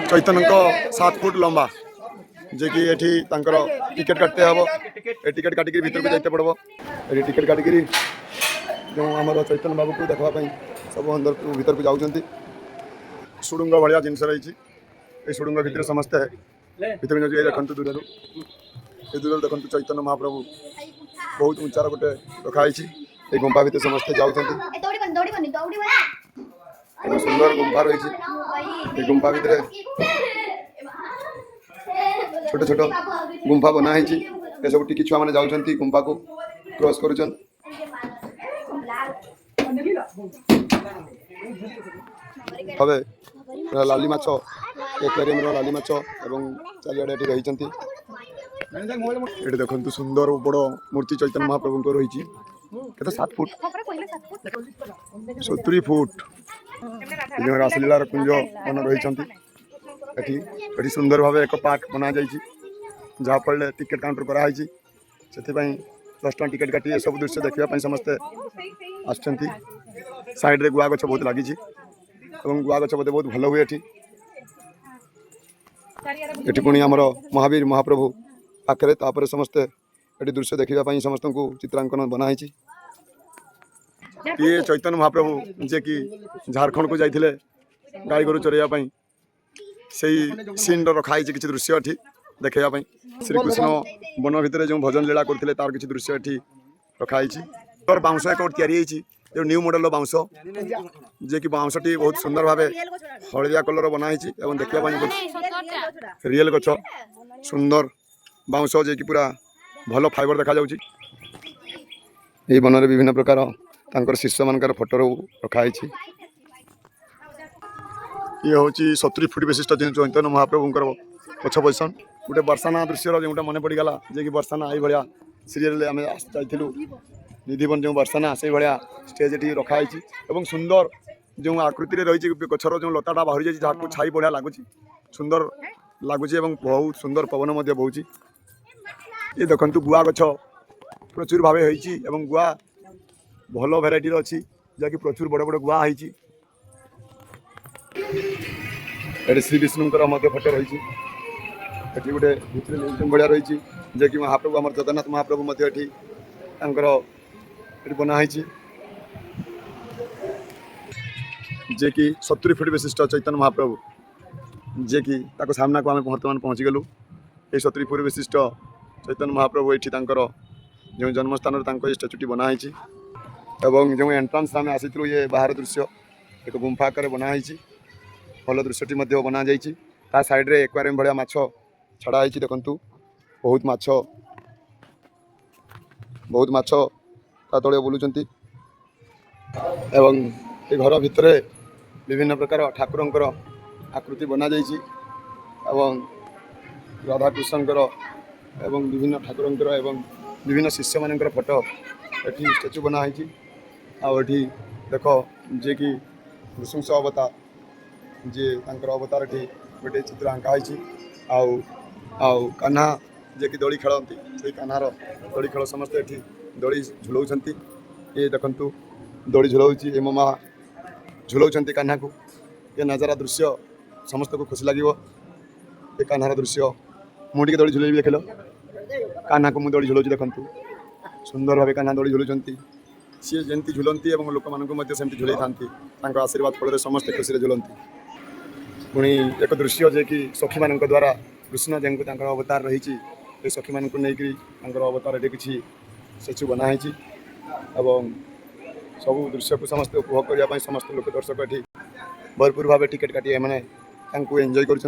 चैतन्य 7 foot लंबा जे कि एठी टिकेट काटते हम ए टिकेट काटिक भर को जाते पड़ो ये टिकेट काटिक जो आम चैतन्य बाबू को देखापी सब अंदर भर को जाऊँच सुड़ुंग भाया जिनस रही ये सुड़ुंग भितर समस्ते भर जाऊँ देखते दूर ये दूर देखते चैतन्य महाप्रभु बहुत ऊंचार गोटे रखाई ये गुंफा भितर समस्ते जाऊँच सुंदर गुंफा रही गुंफा भितर छोट छोट गुंफा बनाई सब टिकी छुआ मैंने जाऊँच गुंफा को क्रॉस कर लाली माछ एक्वेरियम लाली माछ एवं चारिआडे रही ये देखते सुंदर बड़ मूर्ति चैतन्य महाप्रभु रही 7 फुट 70 फुट रासलीला कुंज मन रही सुंदर भाव एक पार्क बना जहाँफल टिकेट काउंटर कराई से 10 टଙ୍କା टिकेट काटी ये सब दृश्य देखा समस्ते साइड गुआ गछ बहुत लगी गुआ गछ बोधे बहुत भल हुए ये पुणी आमर महावीर महाप्रभु पाखे तापर समस्ते ये दृश्य देखा समस्त को चित्रांकन बनाई ये चैतन्य महाप्रभु जे कि झारखंड को जाते गाई गोरु चरैया से सीन रखाई किसी दृश्य ये देखापी श्रीकृष्ण वन भितर जो भजन लीला करते तार किसी दृश्य ये रखाई और बाउंश एक जो न्यू मॉडल बाउंश जे कि बाउंशटी बहुत सुंदर भाव हलदिया कलर बनाई देखा रियल गछ सुंदर बाउंश जे कि पूरा भल फाइबर देखा जाउची ये वन में विभिन्न प्रकार तांकर शिष्य मानकर फोटो रखाई ये हूँ 70 फुट विशिष्ट चैतन्य महाप्रभुंर पछ पोजिशन गोटे बर्षाना दृश्य जो मन पड़गला जे कि बर्षाना ये भाया सीरियल आम जाइलु निधिवन जो बर्षाना से भाया स्टेज ये रखाई सुंदर जो आकृति रही गचर जो लताटा बाहरी जाए जहाँ छाई बढ़िया लगुच सुंदर लगुच बहुत सुंदर पवन बहुत ये देखु गुआ गछ प्रचुर भाव हो गुआ भल भेराइटी अच्छी जहाँकि प्रचुर बड़ बड़ गुआ होती श्री विष्णुंकर फोटो रही गोटे भाया रही जे कि महाप्रभु आम जगन्नाथ महाप्रभु ये बनाई जे कि 70 फुट विशिष्ट चैतन्य महाप्रभु जे कि सामना को आम बर्तमान पहुँची गलु ये 70 फुट विशिष्ट चैतन्य महाप्रभु ये जो जन्मस्थान स्टाचुटी बनाई एवं जो एंट्रांस आम आसी ये बाहर दृश्य एक गुंफा आकार बनाई भल दृश्यटी बना जा साइड्रे एक्वेरियम भाया माछ छड़ाई देखु बहुत माछ तले बुलूं एवं ये घर भितर विभिन्न प्रकार ठाकुरंकर आकृति बना एवं राधाकृष्णकर एवं विभिन्न ठाकुरंकर एवं विभिन्न शिष्य मानकर फोटो ये स्टेचू बनाई आठी देख जे कि नृसिंह अवतार जे अवतार ये गोटे चित्र आंकाई आउ कान्हा जे कि दोली खेलती से कान्हार दोली खेल समस्ते ये दोली झुलाऊँ ये देखु दोली झुलाऊँ ये मामा झुलाऊँ कान्हा को ये नजारा दृश्य समस्त को खुशी लगे ये कान्हार दृश्य मुझे दोली झुलाई देख कान्हा को मुझे दोली झुलाऊँ देखु सुंदर भाव कान्हा दोली झुलाऊँ सी जमी झुलती और लोक मानक झुलाई था आशीर्वाद फल समस्त खुशी झुलती पुणी एक दृश्य जे कि सखी मान द्वारा कृष्ण जेको अवतार रही सखी मान नहीं अवतार ये किसी स्टेचू बनाई एवं सब दृश्य को समस्त उपभोग करने समस्त लोक दर्शक ये भरपूर भाव टिकेट काटी एंजॉय कर